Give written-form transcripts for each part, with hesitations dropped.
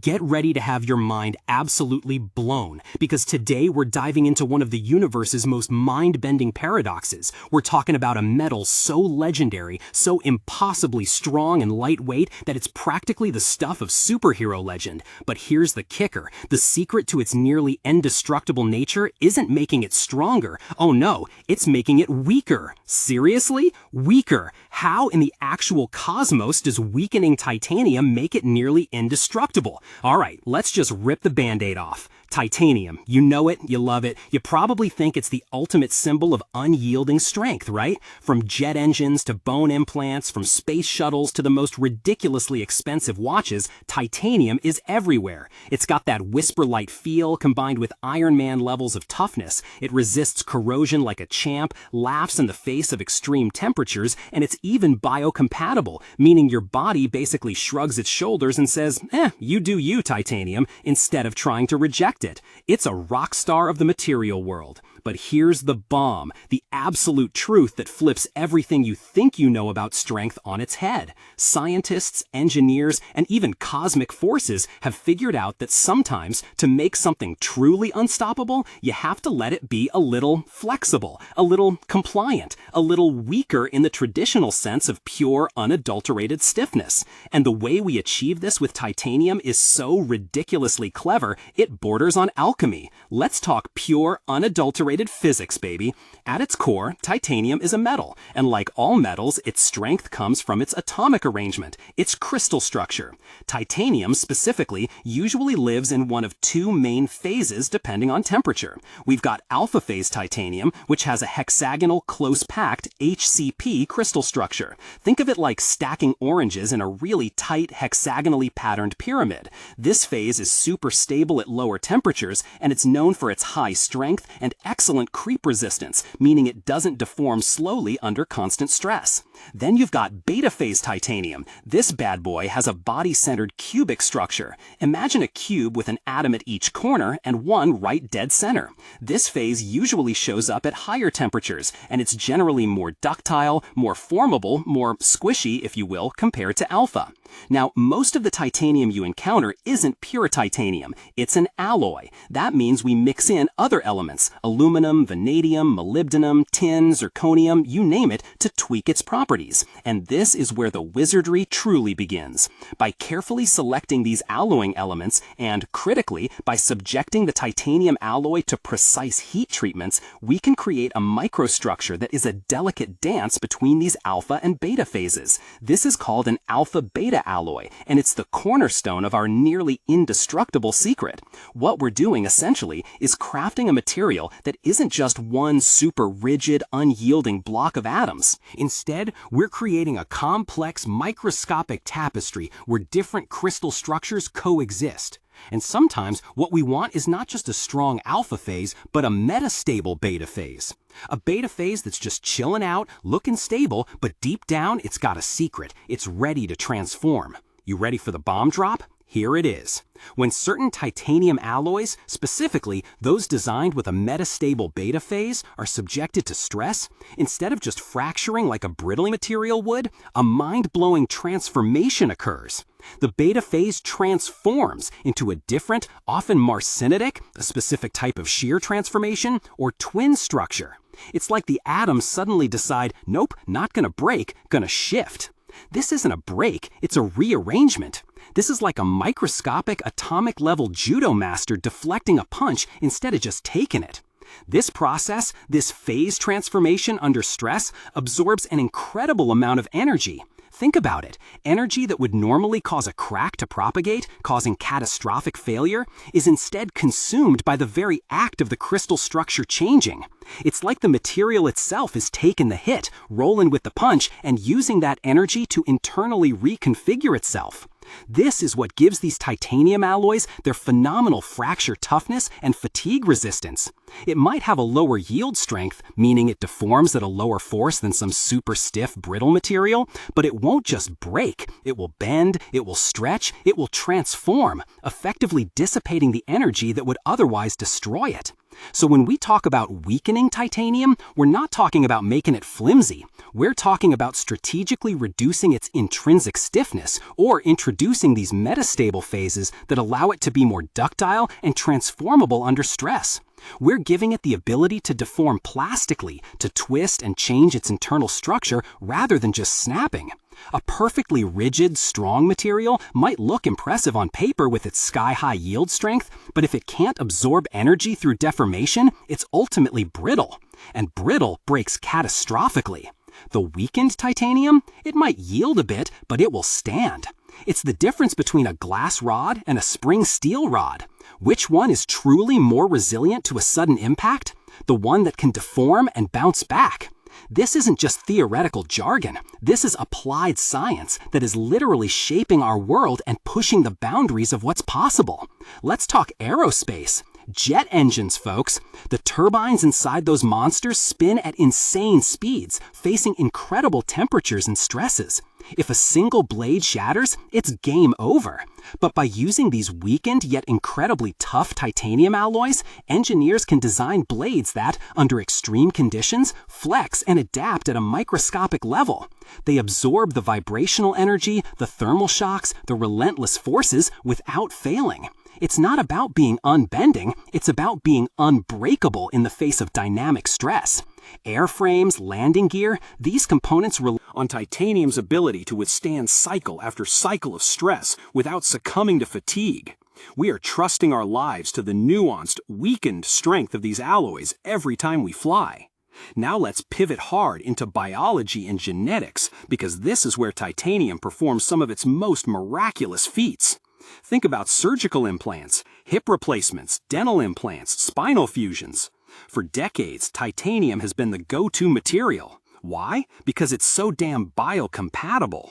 Get ready to have your mind absolutely blown, because today we're diving into one of the universe's most mind-bending paradoxes. We're talking about a metal so legendary, so impossibly strong and lightweight that it's practically the stuff of superhero legend. But here's the kicker. The secret to its nearly indestructible nature isn't making it stronger. Oh no, it's making it weaker. Seriously? Weaker. How in the actual cosmos does weakening titanium make it nearly indestructible? All right, let's just rip the Band-Aid off. Titanium, you know it, you love it, you probably think it's the ultimate symbol of unyielding strength, right? From jet engines to bone implants, from space shuttles to the most ridiculously expensive watches, titanium is everywhere. It's got that whisper-light feel combined with Iron Man levels of toughness. It resists corrosion like a champ, laughs in the face of extreme temperatures, and it's even biocompatible, meaning your body basically shrugs its shoulders and says, you do you, titanium, instead of trying to reject it. It's a rock star of the material world. But here's the bomb, the absolute truth that flips everything you think you know about strength on its head. Scientists, engineers, and even cosmic forces have figured out that sometimes, to make something truly unstoppable, you have to let it be a little flexible, a little compliant, a little weaker in the traditional sense of pure, unadulterated stiffness. And the way we achieve this with titanium is so ridiculously clever, it borders on alchemy. Let's talk pure, unadulterated physics, baby. At its core, titanium is a metal, and like all metals, its strength comes from its atomic arrangement, its crystal structure. Titanium, specifically, usually lives in one of two main phases depending on temperature. We've got alpha phase titanium, which has a hexagonal, close-packed HCP crystal structure. Think of it like stacking oranges in a really tight, hexagonally patterned pyramid. This phase is super stable at lower temperatures, and it's known for its high strength and excellent creep resistance, meaning it doesn't deform slowly under constant stress. Then you've got beta phase titanium. This bad boy has a body-centered cubic structure. Imagine a cube with an atom at each corner and one right dead center. This phase usually shows up at higher temperatures, and it's generally more ductile, more formable, more squishy, if you will, compared to alpha. Now, most of the titanium you encounter isn't pure titanium. It's an alloy. That means we mix in other elements, aluminum, vanadium, molybdenum, tin, zirconium, you name it, to tweak its properties. And this is where the wizardry truly begins. By carefully selecting these alloying elements and, critically, by subjecting the titanium alloy to precise heat treatments, we can create a microstructure that is a delicate dance between these alpha and beta phases. This is called an alpha-beta alloy, and it's the cornerstone of our nearly indestructible secret. What we're doing, essentially, is crafting a material that isn't just one super rigid, unyielding block of atoms. Instead, we're creating a complex, microscopic tapestry where different crystal structures coexist. And sometimes what we want is not just a strong alpha phase, but a metastable beta phase. A beta phase that's just chilling out, looking stable, but deep down it's got a secret. It's ready to transform. You ready for the bomb drop? Here it is. When certain titanium alloys, specifically those designed with a metastable beta phase, are subjected to stress, instead of just fracturing like a brittle material would, a mind-blowing transformation occurs. The beta phase transforms into a different, often marcinitic, a specific type of shear transformation, or twin structure. It's like the atoms suddenly decide, nope, not gonna break, gonna shift. This isn't a break, it's a rearrangement. This is like a microscopic atomic-level judo master deflecting a punch instead of just taking it. This process, this phase transformation under stress, absorbs an incredible amount of energy. Think about it. Energy that would normally cause a crack to propagate, causing catastrophic failure, is instead consumed by the very act of the crystal structure changing. It's like the material itself is taking the hit, rolling with the punch, and using that energy to internally reconfigure itself. This is what gives these titanium alloys their phenomenal fracture toughness and fatigue resistance. It might have a lower yield strength, meaning it deforms at a lower force than some super stiff, brittle material, but it won't just break. It will bend, it will stretch, it will transform, effectively dissipating the energy that would otherwise destroy it. So when we talk about weakening titanium, we're not talking about making it flimsy. We're talking about strategically reducing its intrinsic stiffness or introducing these metastable phases that allow it to be more ductile and transformable under stress. We're giving it the ability to deform plastically, to twist and change its internal structure rather than just snapping. A perfectly rigid, strong material might look impressive on paper with its sky-high yield strength, but if it can't absorb energy through deformation, it's ultimately brittle. And brittle breaks catastrophically. The weakened titanium, it might yield a bit, but it will stand. It's the difference between a glass rod and a spring steel rod. Which one is truly more resilient to a sudden impact? The one that can deform and bounce back. This isn't just theoretical jargon. This is applied science that is literally shaping our world and pushing the boundaries of what's possible. Let's talk aerospace. Jet engines, folks. The turbines inside those monsters spin at insane speeds, facing incredible temperatures and stresses. If a single blade shatters, it's game over. But by using these weakened yet incredibly tough titanium alloys, engineers can design blades that, under extreme conditions, flex and adapt at a microscopic level. They absorb the vibrational energy, the thermal shocks, the relentless forces without failing. It's not about being unbending, it's about being unbreakable in the face of dynamic stress. Airframes, landing gear, these components rely on titanium's ability to withstand cycle after cycle of stress without succumbing to fatigue. We are trusting our lives to the nuanced, weakened strength of these alloys every time we fly. Now let's pivot hard into biology and genetics, because this is where titanium performs some of its most miraculous feats. Think about surgical implants, hip replacements, dental implants, spinal fusions. For decades, titanium has been the go-to material. Why? Because it's so damn biocompatible.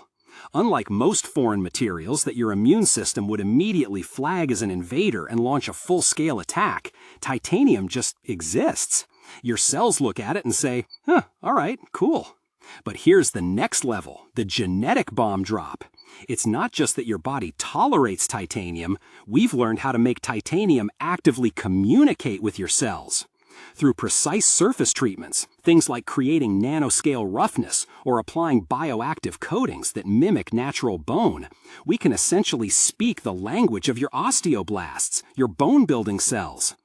Unlike most foreign materials that your immune system would immediately flag as an invader and launch a full-scale attack, titanium just exists. Your cells look at it and say, all right, cool. But here's the next level, the genetic bomb drop. It's not just that your body tolerates titanium, we've learned how to make titanium actively communicate with your cells. Through precise surface treatments, things like creating nanoscale roughness or applying bioactive coatings that mimic natural bone, we can essentially speak the language of your osteoblasts, your bone-building cells.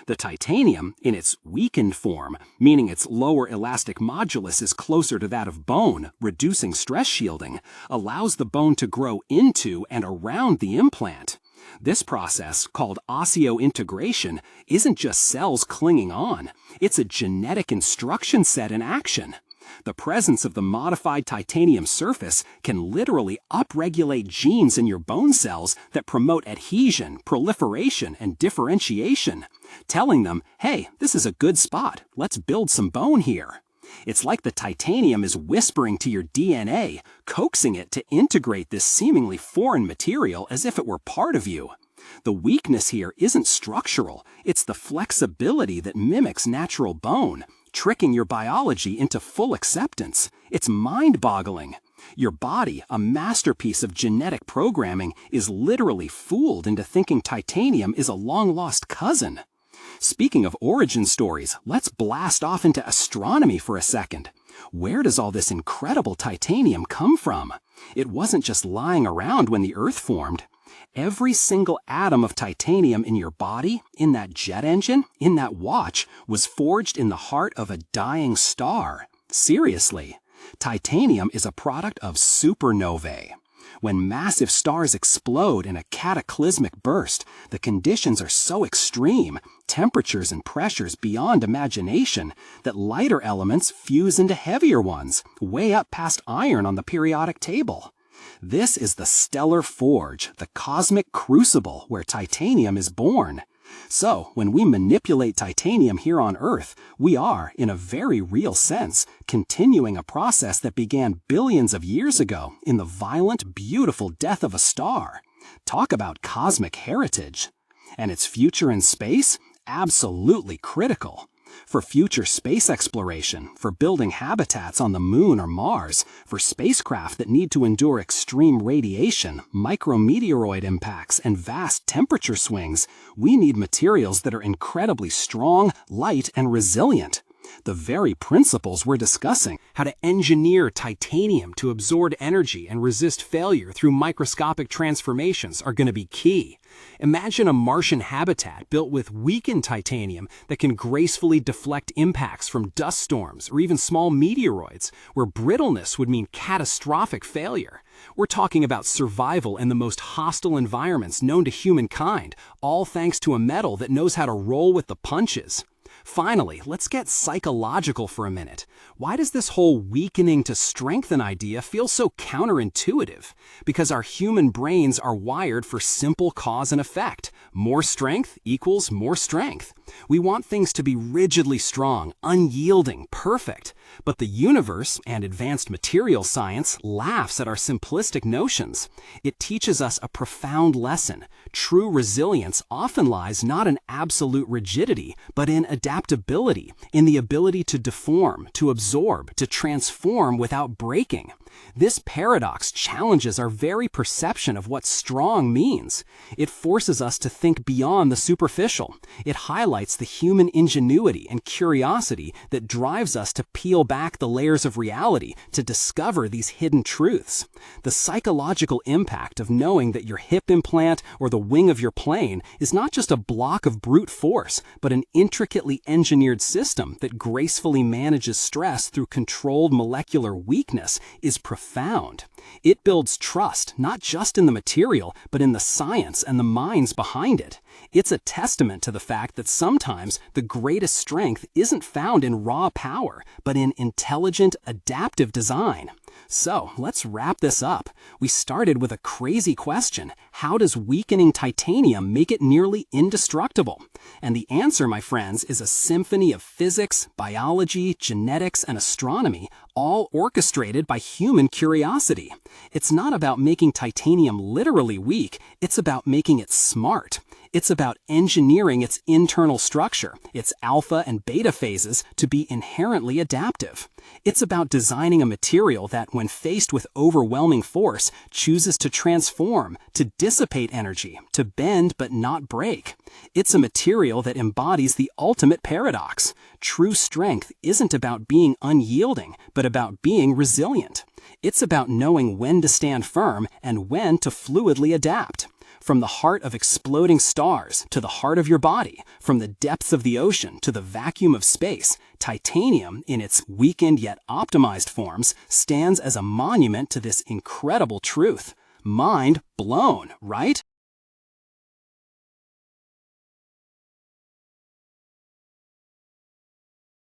The titanium, in its weakened form, meaning its lower elastic modulus is closer to that of bone, reducing stress shielding, allows the bone to grow into and around the implant. This process, called osseointegration, isn't just cells clinging on, it's a genetic instruction set in action. The presence of the modified titanium surface can literally upregulate genes in your bone cells that promote adhesion, proliferation, and differentiation, telling them, hey, this is a good spot, let's build some bone here. It's like the titanium is whispering to your DNA, coaxing it to integrate this seemingly foreign material as if it were part of you. The weakness here isn't structural, it's the flexibility that mimics natural bone, tricking your biology into full acceptance. It's mind-boggling. Your body, a masterpiece of genetic programming, is literally fooled into thinking titanium is a long-lost cousin. Speaking of origin stories, let's blast off into astronomy for a second. Where does all this incredible titanium come from? It wasn't just lying around when the Earth formed. Every single atom of titanium in your body, in that jet engine, in that watch, was forged in the heart of a dying star. Seriously, titanium is a product of supernovae. When massive stars explode in a cataclysmic burst, the conditions are so extreme, temperatures and pressures beyond imagination, that lighter elements fuse into heavier ones, way up past iron on the periodic table. This is the stellar forge, the cosmic crucible where titanium is born. So, when we manipulate titanium here on Earth, we are, in a very real sense, continuing a process that began billions of years ago in the violent, beautiful death of a star. Talk about cosmic heritage. And its future in space? absolutely critical. For future space exploration, for building habitats on the Moon or Mars, for spacecraft that need to endure extreme radiation, micrometeoroid impacts, and vast temperature swings, we need materials that are incredibly strong, light, and resilient. The very principles we're discussing, how to engineer titanium to absorb energy and resist failure through microscopic transformations, are going to be key. Imagine a Martian habitat built with weakened titanium that can gracefully deflect impacts from dust storms or even small meteoroids, where brittleness would mean catastrophic failure. We're talking about survival in the most hostile environments known to humankind, all thanks to a metal that knows how to roll with the punches. Finally, let's get psychological for a minute. Why does this whole weakening to strengthen idea feel so counterintuitive? Because our human brains are wired for simple cause and effect. More strength equals more strength. We want things to be rigidly strong, unyielding, perfect. But the universe and advanced material science laughs at our simplistic notions. It teaches us a profound lesson. True resilience often lies not in absolute rigidity, but in adaptability, in the ability to deform, to absorb, to transform without breaking. This paradox challenges our very perception of what strong means. It forces us to think beyond the superficial. It highlights the human ingenuity and curiosity that drives us to peel back the layers of reality to discover these hidden truths. The psychological impact of knowing that your hip implant or the wing of your plane is not just a block of brute force, but an intricately engineered system that gracefully manages stress through controlled molecular weakness is profound. It builds trust, not just in the material, but in the science and the minds behind it. It's a testament to the fact that sometimes the greatest strength isn't found in raw power, but in intelligent, adaptive design. So, let's wrap this up. We started with a crazy question: how does weakening titanium make it nearly indestructible? And the answer, my friends, is a symphony of physics, biology, genetics, and astronomy, all orchestrated by human curiosity. It's not about making titanium literally weak, it's about making it smart. It's about engineering its internal structure, its alpha and beta phases, to be inherently adaptive. It's about designing a material that, when faced with overwhelming force, chooses to transform, to dissipate energy, to bend but not break. It's a material that embodies the ultimate paradox. True strength isn't about being unyielding, but about being resilient. It's about knowing when to stand firm and when to fluidly adapt. From the heart of exploding stars to the heart of your body, from the depths of the ocean to the vacuum of space, titanium, in its weakened yet optimized forms, stands as a monument to this incredible truth. Mind blown, right?